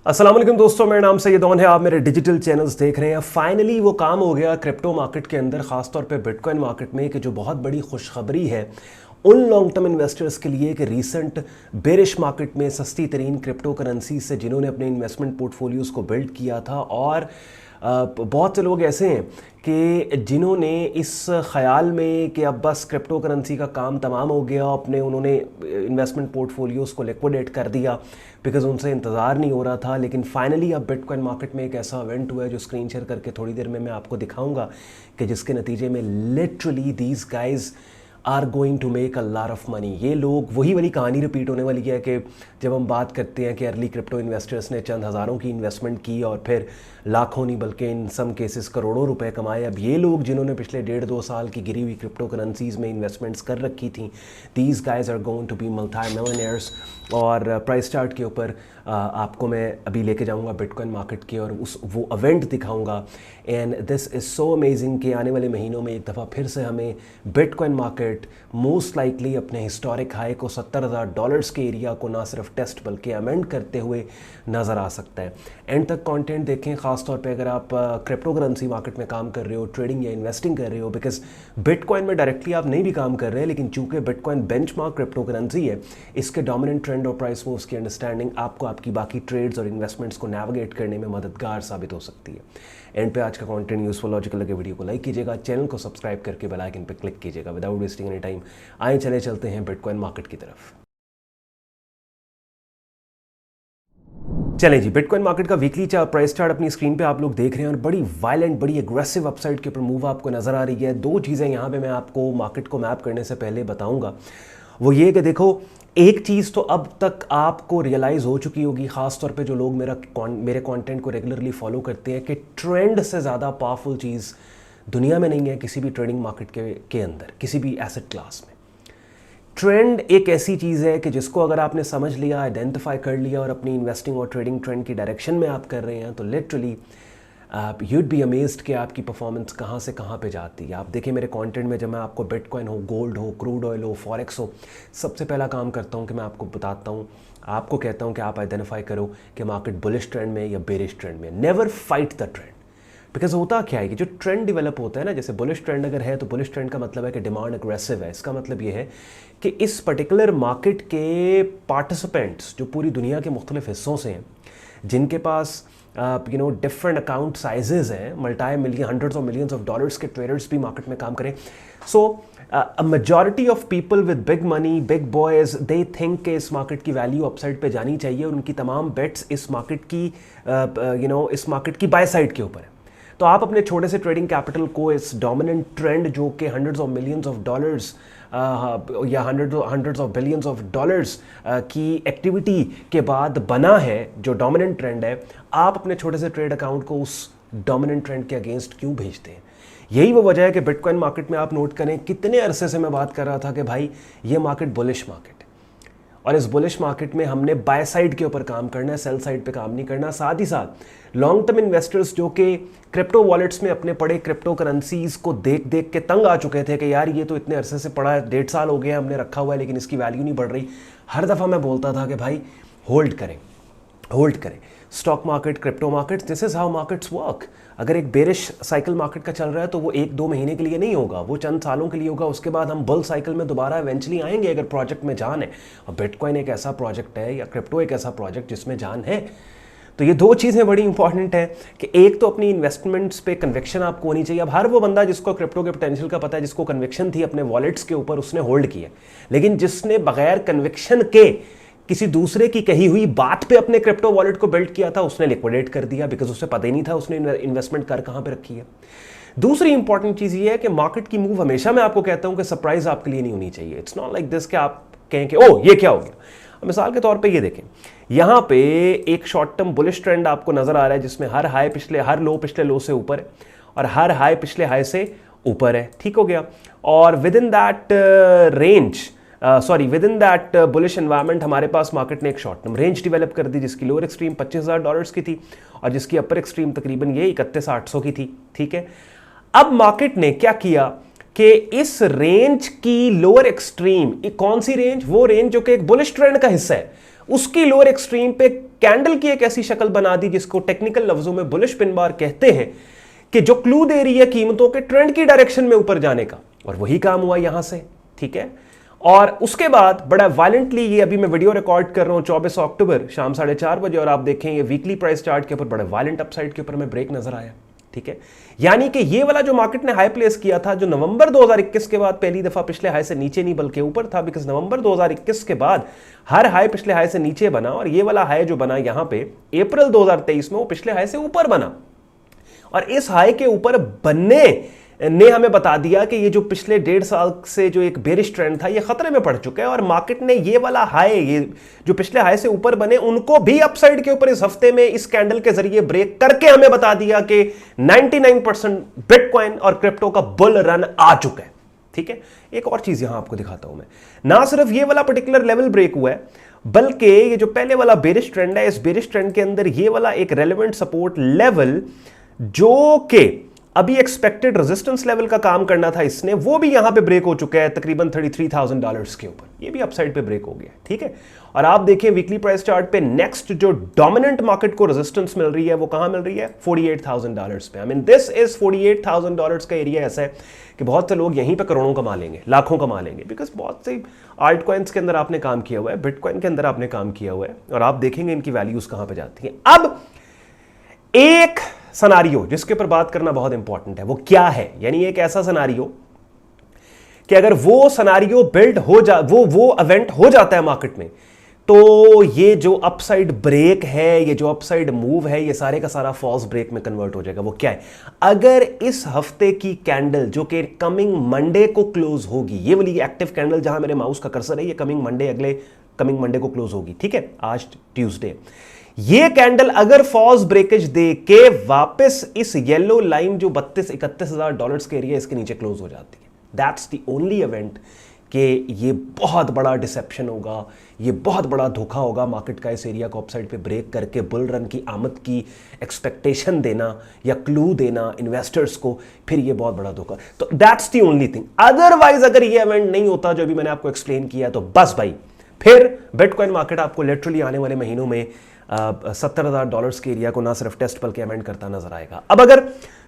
अस्सलाम वालेकुम दोस्तों, मेरा नाम सैयद ओन है। आप मेरे डिजिटल चैनल्स देख रहे हैं। फाइनली वो काम हो गया क्रिप्टो मार्केट के अंदर, खासतौर पे बिटकॉइन मार्केट में, कि जो बहुत बड़ी खुशखबरी है उन लॉन्ग टर्म इन्वेस्टर्स के लिए कि रीसेंट बेरिश मार्केट में सस्ती तरीन क्रिप्टो करेंसी से जिन्होंने अपने इन्वेस्टमेंट पोर्टफोलियोज़ को बिल्ड किया था, और बहुत से लोग ऐसे हैं कि जिन्होंने इस ख़याल में कि अब बस क्रिप्टो करेंसी का काम तमाम हो गया, उन्होंने इन्वेस्टमेंट पोर्टफोलियोज़ को लिक्विडेट कर दिया बिकॉज़ उनसे इंतज़ार नहीं हो रहा था। लेकिन फाइनली अब बिटकॉइन मार्केट में एक ऐसा इवेंट हुआ है जो स्क्रीन शेयर करके थोड़ी देर में मैं आपको दिखाऊंगा, कि जिसके नतीजे में literally these guys are going to make a lot of money. ये लोग, वही वाली कहानी रिपीट होने वाली है कि जब हम बात करते हैं कि अर्ली क्रिप्टो इन्वेस्टर्स ने चंद हज़ारों की इन्वेस्टमेंट की और फिर लाखों नहीं बल्कि इन सम केसेस करोड़ों रुपए कमाए। अब ये लोग जिन्होंने पिछले 1.5-2 साल की गिरी हुई क्रिप्टो करेंसीज़ में इन्वेस्टमेंट्स कर रखी थी, these guys are going to be multi millionaires. और प्राइस चार्ट के ऊपर आपको मैं अभी लेके जाऊंगा बिटकॉइन मार्केट के, और वो इवेंट दिखाऊंगा। And this is so amazing कि आने वाले महीनों में एक दफ़ा फिर से हमें बिटकॉइन मार्केट मोस्ट लाइकली अपने हिस्टोरिक हाई को $70,000 के एरिया को ना सिर्फ टेस्ट बल्कि अमेंड करते हुए नज़र आ सकता है। एंड तक कंटेंट देखें, ख़ासतौर पे अगर आप क्रिप्टो करेंसी मार्केट में काम कर रहे हो, ट्रेडिंग या इन्वेस्टिंग कर रहे हो, बिकॉज बिटकॉइन में डायरेक्टली आप नहीं भी काम कर रहे हैं, लेकिन चूंकि बिटकॉइन बेंचमार्क क्रिप्टो करेंसी है, इसके डोमिनेंट ट्रेंड और प्राइस मूव्स की अंडरस्टैंडिंग आपको आपकी बाकी ट्रेड्स और इन्वेस्टमेंट्स को नेविगेट करने में मददगार साबित हो सकती है। एंड पे आज का कंटेंट यूजफुल लॉजिकल लगे, वीडियो को लाइक कीजिएगा, चैनल को सब्सक्राइब करके बेल आइकन पे क्लिक कीजिएगा। विदाउट वेस्टिंग एनी टाइम आए चलते हैं बिटकॉइन मार्केट की तरफ। चलें जी, बिटकॉइन मार्केट का वीकली प्राइस चार्ट अपनी स्क्रीन पे आप लोग देख रहे हैं, और बड़ी वायलेंट, बड़ी एग्रेसिव अपसाइड के ऊपर मूव आपको नज़र आ रही है। दो चीज़ें यहाँ पे मैं आपको मार्केट को मैप करने से पहले बताऊंगा। वो ये कि देखो, एक चीज़ तो अब तक आपको रियलाइज़ हो चुकी होगी, ख़ासतौर पे जो लोग मेरे कंटेंट को रेगुलरली फॉलो करते हैं, कि ट्रेंड से ज़्यादा पावरफुल चीज़ दुनिया में नहीं है किसी भी ट्रेडिंग मार्केट के अंदर, किसी भी एसेट क्लास में। ट्रेंड एक ऐसी चीज़ है कि जिसको अगर आपने समझ लिया, आइडेंटिफाई कर लिया और अपनी इन्वेस्टिंग और ट्रेडिंग ट्रेंड की डायरेक्शन में आप कर रहे हैं, तो लिटरली यूड बी अमेज्ड कि आपकी परफॉर्मेंस कहाँ से कहाँ पे जाती है। आप देखिए मेरे कंटेंट में, जब मैं आपको बिटकॉइन हो, गोल्ड हो, क्रूड ऑयल हो, फॉरेक्स हो, सबसे पहला काम करता हूँ कि मैं आपको बताता हूँ, आपको कहता हूँ कि आप आइडेंटिफाई करो कि मार्केट बुलिश ट्रेंड में या बेरिश ट्रेंड में। Never fight the trend, because होता क्या है कि जो ट्रेंड डेवलप होता है ना, जैसे बुलिश ट्रेंड अगर है तो बुलिश ट्रेंड का मतलब है कि डिमांड अग्रेसिव है। इसका मतलब ये है कि इस पर्टिकुलर मार्केट के पार्टिसिपेंट्स जो पूरी दुनिया के मुख्तलिफ हिस्सों से हैं, जिनके पास डिफरेंट अकाउंट साइजेज हैं, multi million, hundreds of millions of dollars के ट्रेडर्स भी मार्केट में काम करें। So a majority of people with big money, big boys, they think कि इस मार्केट की वैल्यू अपसाइड पे जानी चाहिए, और उनकी तमाम बेट्स इस मार्केट की इस मार्केट की बाय साइड के ऊपर है। तो आप अपने छोटे से ट्रेडिंग कैपिटल को इस डोमिनेंट ट्रेंड जो कि hundreds of millions of dollars या hundreds of billions of dollars की एक्टिविटी के बाद बना है, जो डोमिनेंट ट्रेंड है, आप अपने छोटे से ट्रेड अकाउंट को उस डोमिनेंट ट्रेंड के अगेंस्ट क्यों भेजते हैं? यही वो वजह है कि बिटकॉइन मार्केट में आप नोट करें, कितने अरसे से मैं बात कर रहा था कि भाई ये मार्केट बुलिश मार्केट है, और इस बुलिश मार्केट में हमने बाय साइड के ऊपर काम करना है, सेल साइड पे काम नहीं करना। साथ ही साथ लॉन्ग टर्म इन्वेस्टर्स जो कि क्रिप्टो वॉलेट्स में अपने पड़े क्रिप्टो करेंसीज को देख देख के तंग आ चुके थे कि यार ये तो इतने अरसे से पड़ा है, 1.5 साल हो गया हमने रखा हुआ है, लेकिन इसकी वैल्यू नहीं बढ़ रही। हर दफ़ा मैं बोलता था कि भाई होल्ड करें, होल्ड करें। Stock market, crypto market, this is how markets work. अगर एक बेरिश साइकिल मार्केट का चल रहा है तो वो 1-2 महीने के लिए नहीं होगा, वो चंद सालों के लिए होगा। उसके बाद हम बुल साइकिल में दोबारा इवेंचुअली आएंगे अगर प्रोजेक्ट में जान है, और बिटकॉइन एक ऐसा प्रोजेक्ट है या क्रिप्टो एक ऐसा प्रोजेक्ट जिसमें जान है। तो ये दो चीज़ें बड़ी इंपॉर्टेंट है कि एक तो अपनी इन्वेस्टमेंट्स पे कन्विक्शन आपको होनी चाहिए। अब हर वो बंदा जिसको क्रिप्टो के पोटेंशियल का पता है, जिसको कन्विक्शन थी अपने वॉलेट्स के ऊपर, उसने होल्ड किया। लेकिन जिसने बगैर कन्विक्शन के किसी दूसरे की कही हुई बात पे अपने क्रिप्टो वॉलेट को बिल्ड किया था, उसने लिक्विडेट कर दिया, बिकॉज उसे पता ही नहीं था उसने इन्वेस्टमेंट कर कहाँ पे रखी है। दूसरी इंपॉर्टेंट चीज़ ये है कि मार्केट की मूव हमेशा मैं आपको कहता हूं कि सरप्राइज आपके लिए नहीं होनी चाहिए। इट्स नॉट लाइक दिस कि आप कहें कि ओ ये क्या हो गया। मिसाल के तौर पे ये देखें, यहां पे एक शॉर्ट टर्म बुलिश ट्रेंड आपको नजर आ रहा है, जिसमें हर लो पिछले लो से ऊपर है और हर हाई पिछले हाई से ऊपर है। ठीक हो गया। और with in that range, with in that bullish environment, हमारे पास मार्केट ने एक शॉर्ट टर्म रेंज डेवलप कर दी, जिसकी लोअर एक्सट्रीम $25,000 की थी और जिसकी अपर एक्सट्रीम तकरीबन ये 31,800 की थी। ठीक है। अब मार्केट ने क्या किया कि इस रेंज की लोअर एक्सट्रीम, कौन सी रेंज? वो रेंज जो कि एक बुलिश ट्रेंड का हिस्सा है, उसकी लोअर एक्सट्रीम पे कैंडल की एक ऐसी शक्ल बना दी जिसको टेक्निकल लफ्जों में बुलिश पिन बार कहते हैं, कि जो क्लू दे रही है कीमतों के ट्रेंड की डायरेक्शन में ऊपर जाने का, और वही काम हुआ यहां से। ठीक है, और उसके बाद बड़ा वायलेंटली, ये अभी मैं वीडियो रिकॉर्ड कर रहा हूं 24 अक्टूबर शाम 4:30 बजे, और आप देखें ये वीकली प्राइस चार्ट के ऊपर बड़े वायलेंट अपसाइड के ऊपर में ब्रेक नजर आया। ठीक है, यानी कि ये वाला जो मार्केट ने हाई प्लेस किया था, जो नवंबर 2021 के बाद पहली दफा पिछले हाई से नीचे नहीं बल्कि ऊपर था, बिकॉज नवंबर 2021 के बाद हर हाई पिछले हाई से नीचे बना, और ये वाला हाई जो बना यहां पे अप्रैल 2023 में, वो पिछले हाई से ऊपर बना। और इस हाई के ऊपर बनने ने हमें बता दिया कि ये जो पिछले 1.5 साल से जो एक बेरिश ट्रेंड था ये खतरे में पड़ चुका है, और मार्केट ने ये वाला हाई, ये जो पिछले हाई से ऊपर बने, उनको भी अपसाइड के ऊपर इस हफ्ते में इस कैंडल के जरिए ब्रेक करके हमें बता दिया कि 99% बिटकॉइन और क्रिप्टो का बुल रन आ चुका है। ठीक है, एक और चीज यहां आपको दिखाता हूं मैं, ना सिर्फ ये वाला पर्टिकुलर लेवल ब्रेक हुआ है, बल्कि ये जो पहले वाला बेरिश ट्रेंड है, इस बेरिश ट्रेंड के अंदर ये वाला एक रेलेवेंट सपोर्ट लेवल जो कि अभी एक्सपेक्टेड रेजिस्टेंस लेवल का काम करना था इसने, वो भी यहां पे ब्रेक हो चुका है तकरीबन $33,000 के ऊपर, ये भी अपसाइड पे ब्रेक हो गया। ठीक है, और आप देखें वीकली प्राइस चार्ट पे नेक्स्ट जो डोमिनेंट मार्केट को रेजिस्टेंस मिल रही है वो कहां मिल रही है? $48,000 पे। आई मीन दिस इज $48,000 का एरिया ऐसा है कि बहुत से लोग यहीं पे करोड़ों कमा लेंगे, लाखों कमा लेंगे, बिकॉज बहुत से आल्ट कॉइन्स के अंदर आपने काम किया हुआ है, बिटकॉइन के अंदर आपने काम किया हुआ है, और आप देखेंगे इनकी वैल्यूज कहां पे जाती हैं। अब एक सनारियो जिसके ऊपर बात करना बहुत इंपॉर्टेंट है, वो क्या है? यानी एक ऐसा सनारियो कि अगर वो सनारियो बिल्ड हो जा, वो इवेंट हो जाता है मार्केट में, तो ये जो अपसाइड ब्रेक है, ये जो अपसाइड मूव है, ये सारे का सारा फॉल्स ब्रेक में कन्वर्ट हो जाएगा। वो क्या है? अगर इस हफ्ते की कैंडल जो कि कमिंग मंडे को क्लोज होगी, ये वाली एक्टिव कैंडल जहां मेरे माउस का कर्सर है, ये कमिंग मंडे को क्लोज होगी। ठीक है, आज ट्यूसडे, ये कैंडल अगर फॉल्स ब्रेकेज दे के वापस इस येलो लाइन जो $32,000-31,000 के एरिया इसके नीचे क्लोज हो जाती है, दैट्स द ओनली इवेंट कि ये बहुत बड़ा डिसेप्शन होगा, ये बहुत बड़ा धोखा होगा मार्केट का, इस एरिया को अपसाइड पे ब्रेक करके बुल रन की आमद की एक्सपेक्टेशन देना या क्लू देना इन्वेस्टर्स को, फिर ये बहुत बड़ा धोखा। तो that's the only thing. Otherwise अगर ये इवेंट नहीं होता जो अभी मैंने आपको एक्सप्लेन किया, तो बस भाई फिर बिटकॉइन मार्केट आपको लिटरली आने वाले महीनों में $70,000 के एरिया को ना सिर्फ टेस्ट बल्कि अमेंड करता नजर आएगा। अब अगर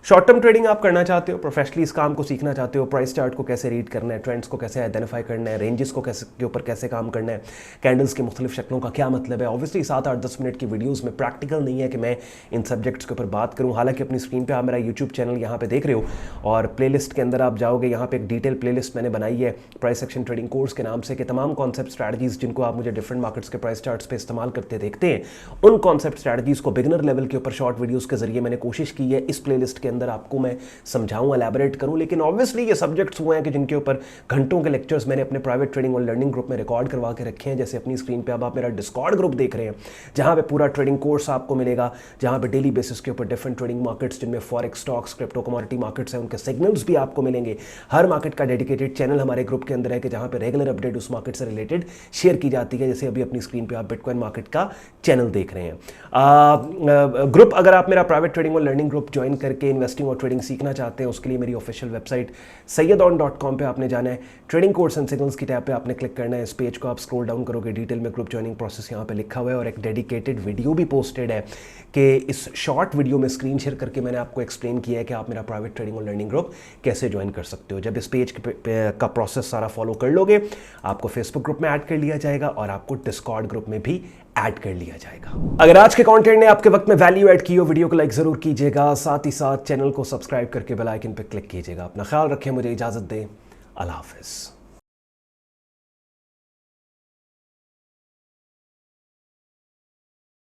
शॉर्ट टर्म ट्रेडिंग आप करना चाहते हो, प्रोफेशनली इस काम को सीखना चाहते हो, प्राइस चार्ट को कैसे रीड करना है, ट्रेंड्स को कैसे आइडेंटिफाई करना है, रेंजेस को कैसे के ऊपर कैसे काम करना है, कैंडल्स की मुख्तलिफ शक्लों का क्या मतलब है, ऑब्वियसली 7-8-10 मिनट की वीडियोस में प्रैक्टिकल नहीं है कि मैं इन सब्जेक्ट्स के ऊपर बात करूँ। हालांकि अपनी स्क्रीन पर आप मेरा यूट्यूब चैनल यहाँ पे देख रहे हो, और प्लेलिस्ट के अंदर आप जाओगे, यहाँ पे एक डिटेल प्लेलिस्ट मैंने बनाई है प्राइस एक्शन ट्रेडिंग कोर्स के नाम से, कि तमाम कॉन्सेप्ट स्ट्रैटेजीज जिनको आप मुझे डिफरेंट मार्केट्स के प्राइस चार्ट्स पे इस्तेमाल करते देखते हैं, उन कॉन्सेप्ट स्ट्रैटेजीज को बिगिनर लेवल के ऊपर शॉर्ट वीडियोस के जरिए मैंने कोशिश की है इस प्लेलिस्ट के अंदर आपको मैं समझाऊं, एलैबोरेट करूं। लेकिन ऑब्वियसली ये सब्जेक्ट्स हुए हैं कि जिनके ऊपर घंटों के लेक्चर्स मैंने अपने प्राइवेट ट्रेडिंग और लर्निंग ग्रुप में रिकॉर्ड करवा के रखे हैं। जैसे अपनी स्क्रीन पे अब आप मेरा डिस्कॉर्ड ग्रुप देख रहे हैं, जहां पे पूरा ट्रेडिंग कोर्स आपको मिलेगा, जहां पे डेली बेसिस के ऊपर डिफरेंट ट्रेडिंग मार्केट्स जिनमें forex, stocks, crypto, commodity markets हैं, उनके सिग्नल्स भी आपको मिलेंगे। हर मार्केट का डेडिकेटेड चैनल हमारे ग्रुप के अंदर है कि जहां पे रेगुलर अपडेट उस मार्केट से रिलेटेड शेयर की जाती है, जैसे अभी अपनी स्क्रीन पे आप बिटकॉइन मार्केट का चैनल देख रहे हैं। ग्रुप अगर आप मेरा प्राइवेट ट्रेडिंग और लर्निंग ग्रुप ज्वाइन करके इन्वेस्टिंग और ट्रेडिंग सीखना चाहते हैं, उसके लिए मेरी ऑफिशियल वेबसाइट sayyadon.com पे आपने जाना है, ट्रेडिंग कोर्स एंड सिग्नल्स की टैब पे आपने क्लिक करना है। इस पेज को आप स्क्रॉल डाउन करोगे, डिटेल में ग्रुप ज्वाइनिंग प्रोसेस यहाँ पे लिखा हुआ है, और एक डेडिकेटेड वीडियो भी पोस्टेड है कि इस शॉर्ट वीडियो में स्क्रीन शेयर करके मैंने आपको एक्सप्लेन किया है कि आप मेरा प्राइवेट ट्रेडिंग और लर्निंग ग्रुप कैसे ज्वाइन कर सकते हो। जब इस पेज का प्रोसेस सारा फॉलो कर लोगे, आपको फेसबुक ग्रुप में ऐड कर लिया जाएगा और आपको डिस्कॉर्ड ग्रुप में भी ऐड कर लिया जाएगा। अगर आज के कंटेंट ने आपके वक्त में वैल्यू ऐड की हो, वीडियो को लाइक जरूर कीजिएगा, साथ ही साथ चैनल को सब्सक्राइब करके बेल आइकन पर क्लिक कीजिएगा। अपना ख्याल रखें, मुझे इजाजत दें, अल्लाह हाफिज़।